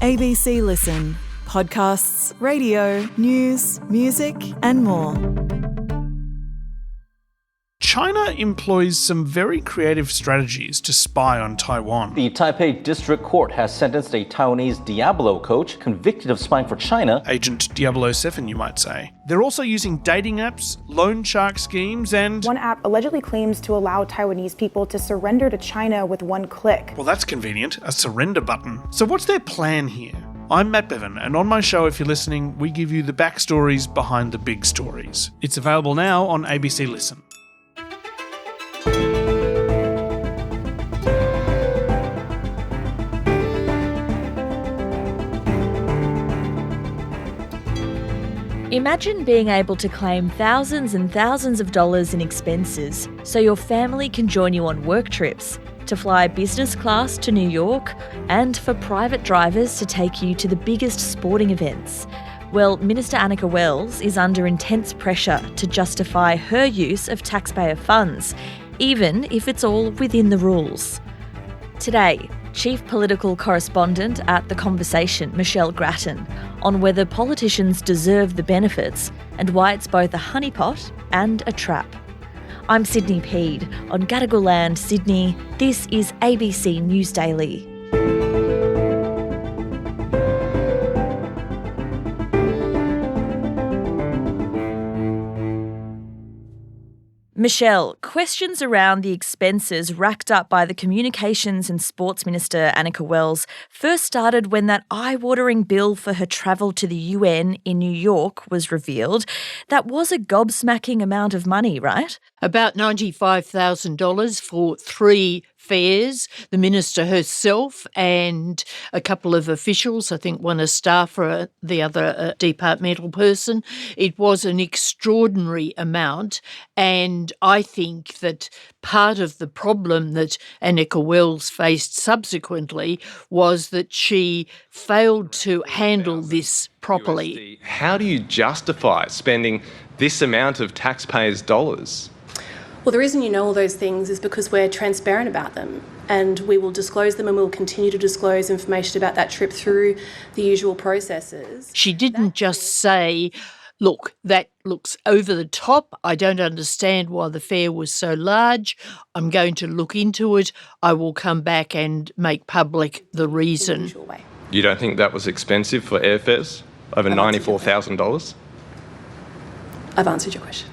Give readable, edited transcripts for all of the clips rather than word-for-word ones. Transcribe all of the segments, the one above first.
ABC Listen. Podcasts, radio, news, music and more. China employs some very creative strategies to spy on Taiwan. The Taipei District Court has sentenced a Taiwanese Diablo coach convicted of spying for China. Agent Diablo 7, you might say. They're also using dating apps, loan shark schemes and... One app allegedly claims to allow Taiwanese people to surrender to China with one click. Well, that's convenient, a surrender button. So what's their plan here? I'm Matt Bevan, and on my show, if you're listening, we give you the backstories behind the big stories. It's available now on ABC Listen. Imagine being able to claim thousands and thousands of dollars in expenses so your family can join you on work trips, to fly business class to New York, and for private drivers to take you to the biggest sporting events. Well, Minister Anika Wells is under intense pressure to justify her use of taxpayer funds, even if it's all within the rules. Today, Chief Political Correspondent at The Conversation, Michelle Grattan, on whether politicians deserve the benefits and why it's both a honeypot and a trap. I'm Sydney Peed on Gadigal Land, Sydney. This is ABC News Daily. Michelle, questions around the expenses racked up by the Communications and Sports Minister Anika Wells first started when that eye-watering bill for her travel to the UN in New York was revealed. That was a gobsmacking amount of money, right? About $95,000 for 3 fares, the minister herself and a couple of officials, I think one a staffer, the other a departmental person. It was an extraordinary amount, and I think that part of the problem that Anika Wells faced subsequently was that she failed to handle this properly. How do you justify spending this amount of taxpayers' dollars? Well, the reason you know all those things is because we're transparent about them, and we will disclose them and we'll continue to disclose information about that trip through the usual processes. She didn't just say, look, that looks over the top. I don't understand why the fare was so large. I'm going to look into it. I will come back and make public the reason. You don't think that was expensive for airfares? Over $94,000? I've answered your question.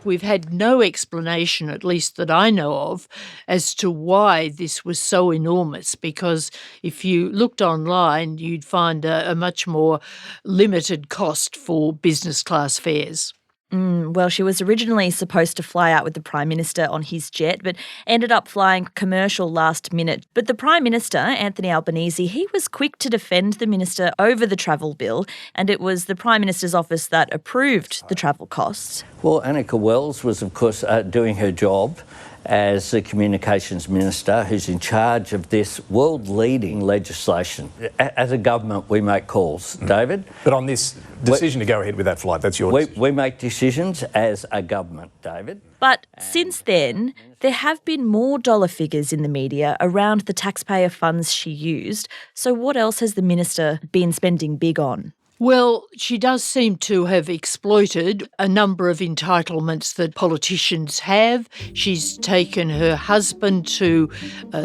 We've had no explanation, at least that I know of, as to why this was so enormous, because if you looked online, you'd find a much more limited cost for business class fares. Well, she was originally supposed to fly out with the Prime Minister on his jet, but ended up flying commercial last minute. But the Prime Minister, Anthony Albanese, he was quick to defend the minister over the travel bill, and it was the Prime Minister's office that approved the travel costs. Well, Anika Wells was, of course, doing her job as the Communications Minister who's in charge of this world-leading legislation. As a government, we make calls, David. But on this decision to go ahead with that flight, that's your decision. We make decisions as a government, David. But since then, there have been more dollar figures in the media around the taxpayer funds she used. So what else has the minister been spending big on? Well, she does seem to have exploited a number of entitlements that politicians have. She's taken her husband to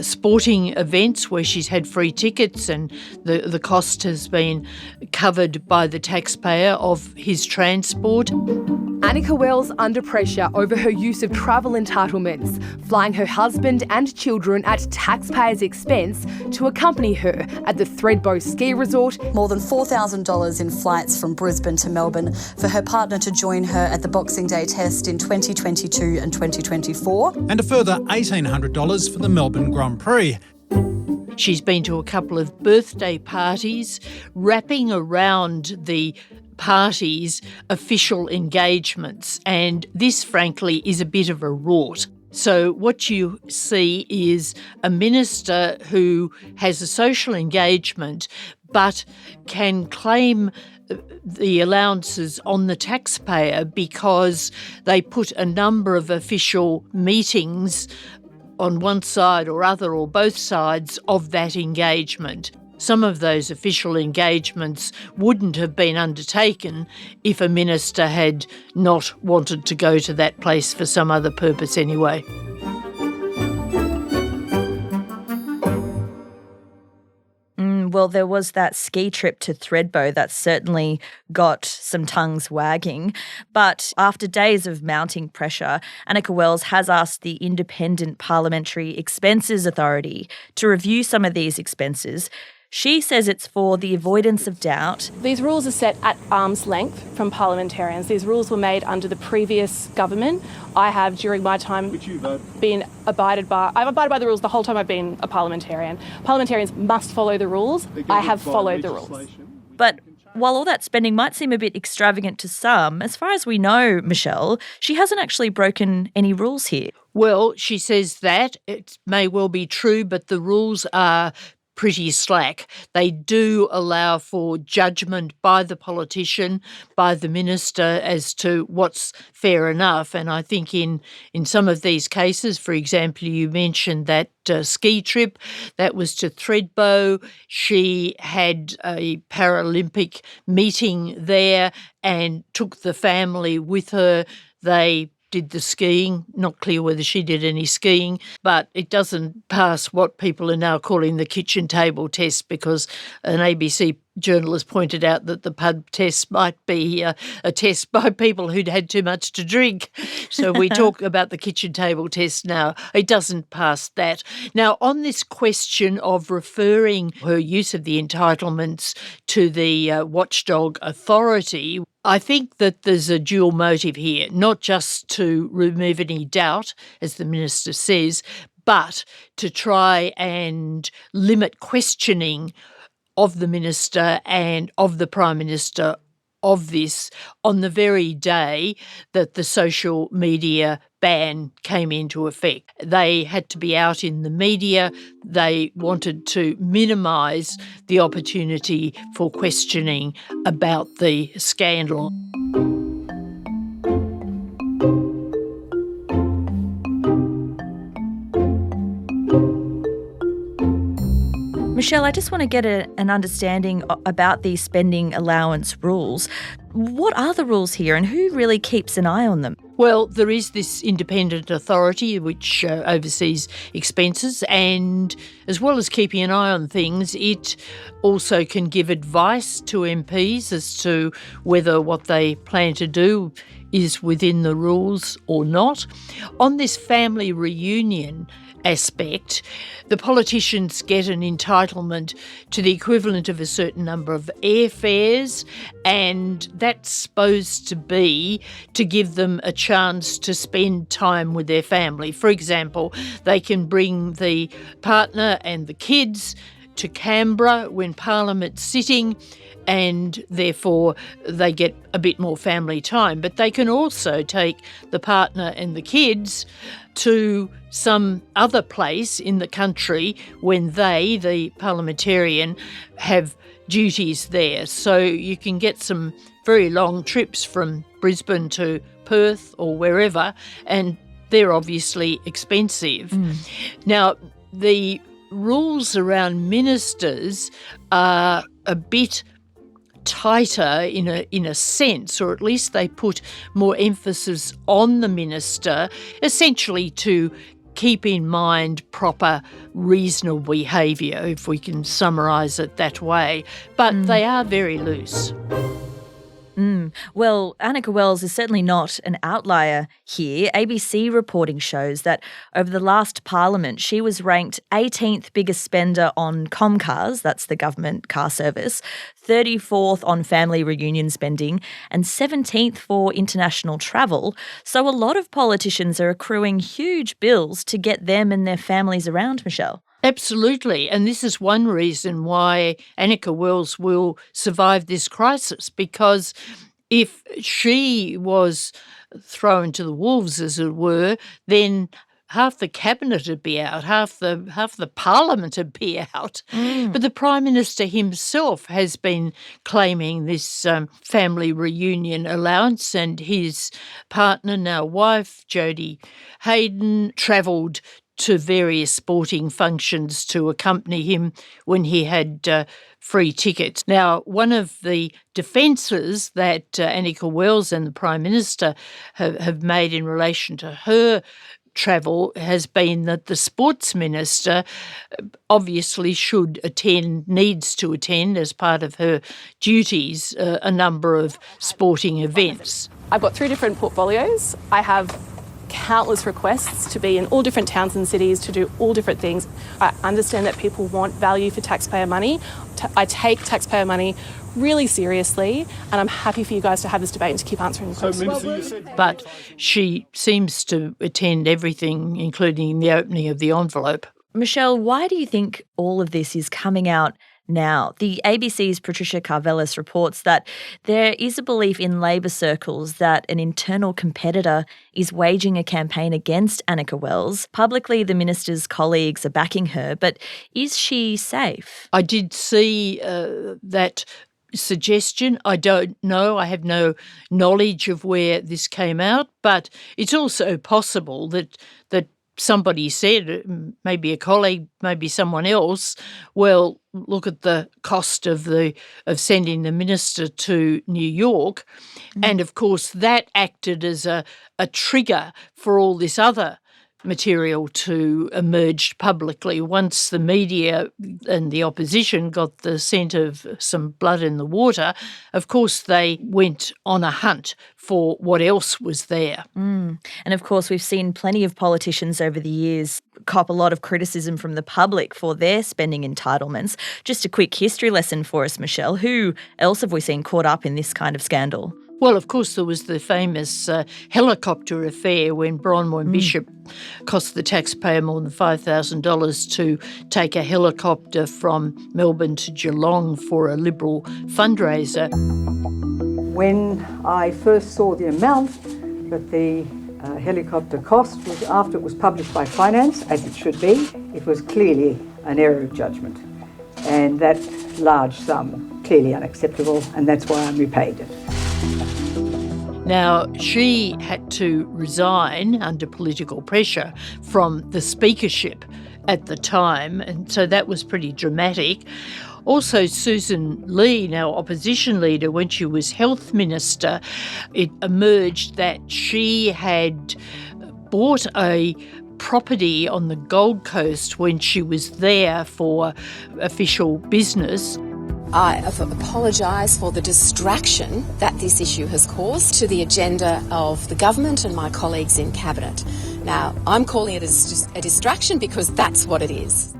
sporting events where she's had free tickets, and the cost has been covered by the taxpayer of his transport. Anika Wells under pressure over her use of travel entitlements, flying her husband and children at taxpayers' expense to accompany her at the Thredbo ski resort. More than $4,000 in flights from Brisbane to Melbourne for her partner to join her at the Boxing Day test in 2022 and 2024. And a further $1,800 for the Melbourne Grand Prix. She's been to a couple of birthday parties, wrapping around the parties official engagements, and this, frankly, is a bit of a rort. So what you see is a minister who has a social engagement but can claim the allowances on the taxpayer because they put a number of official meetings on one side or other or both sides of that engagement. some of those official engagements wouldn't have been undertaken if a minister had not wanted to go to that place for some other purpose anyway. Well, there was that ski trip to Thredbo that certainly got some tongues wagging. But after days of mounting pressure, Anika Wells has asked the Independent Parliamentary Expenses Authority to review some of these expenses. She says it's for the avoidance of doubt. These rules are set at arm's length from parliamentarians. These rules were made under the previous government. I have, during my time, I've abided by the rules the whole time I've been a parliamentarian. Parliamentarians must follow the rules. I have followed the rules. But while all that spending might seem a bit extravagant to some, as far as we know, Michelle, she hasn't actually broken any rules here. Well, she says that. It may well be true, but the rules are pretty slack. They do allow for judgment by the politician, by the minister, as to what's fair enough. And I think in some of these cases, for example, you mentioned that ski trip, that was to Thredbo. She had a Paralympic meeting there and took the family with her. They did the skiing. Not clear whether she did any skiing, but it doesn't pass what people are now calling the kitchen table test, because an ABC journalist pointed out that the pub test might be a test by people who'd had too much to drink. So we talk about the kitchen table test now. It doesn't pass that. Now, on this question of referring her use of the entitlements to the watchdog authority, I think that there's a dual motive here, not just to remove any doubt, as the minister says, but to try and limit questioning of the minister and of the Prime Minister of this on the very day that the social media ban came into effect. They had to be out in the media. They wanted to minimise the opportunity for questioning about the scandal. Michelle, I just want to get an understanding about these spending allowance rules. What are the rules here and who really keeps an eye on them? Well, there is this independent authority which oversees expenses, and as well as keeping an eye on things, it also can give advice to MPs as to whether what they plan to do is within the rules or not. On this family reunion aspect, the politicians get an entitlement to the equivalent of a certain number of airfares, and that's supposed to be to give them a chance to spend time with their family. For example, they can bring the partner and the kids to Canberra when Parliament's sitting, and therefore they get a bit more family time. But they can also take the partner and the kids to some other place in the country when they, the parliamentarian, have duties there. So you can get some very long trips from Brisbane to Perth or wherever, and they're obviously expensive. Now, the rules around ministers are a bit tighter in a sense, or at least they put more emphasis on the minister, essentially to keep in mind proper, reasonable behaviour, if we can summarise it that way. But they are very loose. Well, Anika Wells is certainly not an outlier here. ABC reporting shows that over the last parliament, she was ranked 18th biggest spender on Comcars, that's the government car service, 34th on family reunion spending, and 17th for international travel. So a lot of politicians are accruing huge bills to get them and their families around, Michelle. Absolutely, and this is one reason why Anika Wells will survive this crisis, because if she was thrown to the wolves, as it were, then half the cabinet would be out, half the parliament would be out. But the Prime Minister himself has been claiming this family reunion allowance, and his partner, now wife, Jodie Hayden, travelled to various sporting functions to accompany him when he had free tickets. Now, one of the defences that Anika Wells and the Prime Minister have made in relation to her travel has been that the sports minister obviously needs to attend as part of her duties a number of sporting events. I've got 3 different portfolios. I have countless requests to be in all different towns and cities to do all different things. I understand that people want value for taxpayer money. I take taxpayer money really seriously, and I'm happy for you guys to have this debate and to keep answering the questions. But she seems to attend everything, including the opening of the envelope. Michelle, why do you think all of this is coming out now? The ABC's Patricia Carvelis reports that there is a belief in Labor circles that an internal competitor is waging a campaign against Anika Wells. Publicly, the minister's colleagues are backing her, but is she safe? I did see that suggestion. I don't know. I have no knowledge of where this came out, but it's also possible that somebody said, maybe a colleague, maybe someone else, well, look at the cost of sending the minister to New York. And of course that acted as a trigger for all this other material to emerge publicly. Once the media and the opposition got the scent of some blood in the water, of course they went on a hunt for what else was there. And of course we've seen plenty of politicians over the years cop a lot of criticism from the public for their spending entitlements. Just a quick history lesson for us, Michelle. Who else have we seen caught up in this kind of scandal? Well, of course, there was the famous helicopter affair when Bronwyn Bishop cost the taxpayer more than $5,000 to take a helicopter from Melbourne to Geelong for a Liberal fundraiser. When I first saw the amount that the helicopter cost was after it was published by Finance, as it should be, it was clearly an error of judgment. And that large sum, clearly unacceptable, and that's why I repaid it. Now, she had to resign under political pressure from the speakership at the time, and so that was pretty dramatic. Also, Susan Lee, now opposition leader, when she was health minister, it emerged that she had bought a property on the Gold Coast when she was there for official business. I apologise for the distraction that this issue has caused to the agenda of the government and my colleagues in Cabinet. Now, I'm calling it a distraction because that's what it is.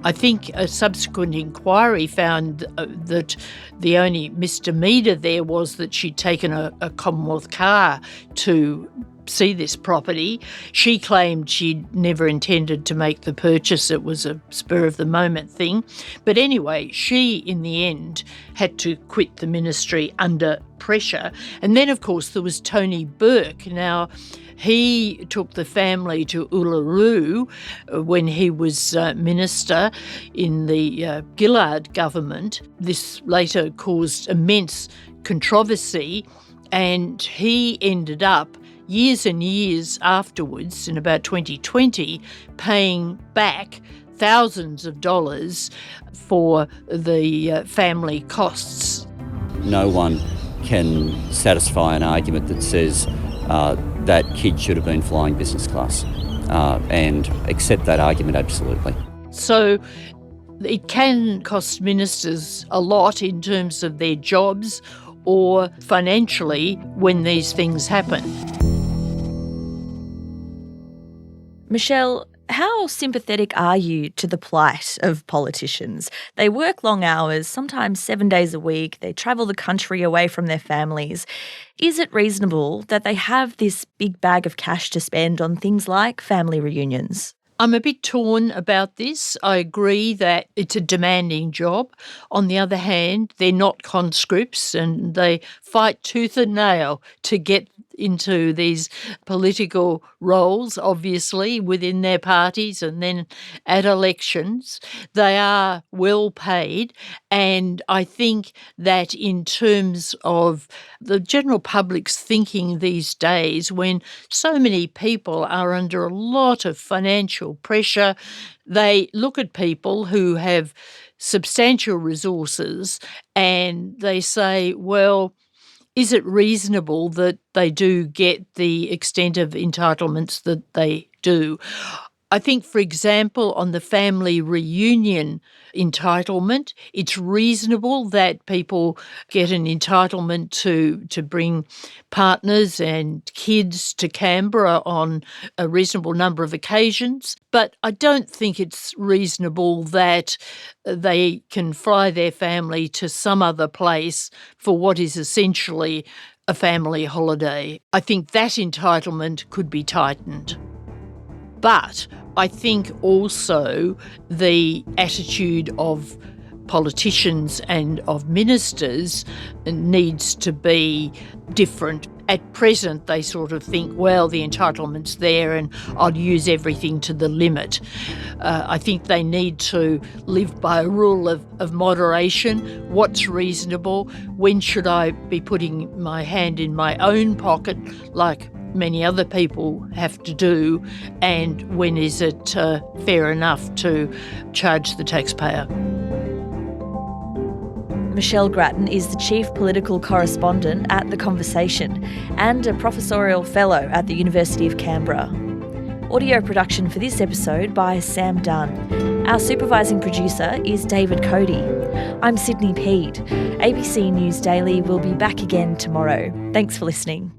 I think a subsequent inquiry found that the only misdemeanour there was that she'd taken a Commonwealth car to see this property. She claimed she'd never intended to make the purchase. It was a spur-of-the-moment thing. But anyway, she, in the end, had to quit the ministry under pressure. And then, of course, there was Tony Burke. Now, he took the family to Uluru when he was minister in the Gillard government. This later caused immense controversy, and he ended up years and years afterwards, in about 2020, paying back thousands of dollars for the family costs. No one can satisfy an argument that says that kid should have been flying business class and accept that argument absolutely. So it can cost ministers a lot in terms of their jobs or financially when these things happen. Michelle, how sympathetic are you to the plight of politicians? They work long hours, sometimes 7 days a week. They travel the country away from their families. Is it reasonable that they have this big bag of cash to spend on things like family reunions? I'm a bit torn about this. I agree that it's a demanding job. On the other hand, they're not conscripts and they fight tooth and nail to get into these political roles, obviously, within their parties and then at elections. They are well paid, and I think that in terms of the general public's thinking these days, when so many people are under a lot of financial pressure, they look at people who have substantial resources and they say, well, is it reasonable that they do get the extent of entitlements that they do? I think, for example, on the family reunion entitlement, it's reasonable that people get an entitlement to bring partners and kids to Canberra on a reasonable number of occasions. But I don't think it's reasonable that they can fly their family to some other place for what is essentially a family holiday. I think that entitlement could be tightened. But I think also the attitude of politicians and of ministers needs to be different. At present, they sort of think, well, the entitlement's there and I'll use everything to the limit. I think they need to live by a rule of moderation. What's reasonable? When should I be putting my hand in my own pocket, like many other people have to do, and when is it fair enough to charge the taxpayer? Michelle Grattan is the Chief Political Correspondent at The Conversation and a Professorial Fellow at the University of Canberra. Audio production for this episode by Sam Dunn. Our supervising producer is David Cody. I'm Sydney Peed. ABC News Daily will be back again tomorrow. Thanks for listening.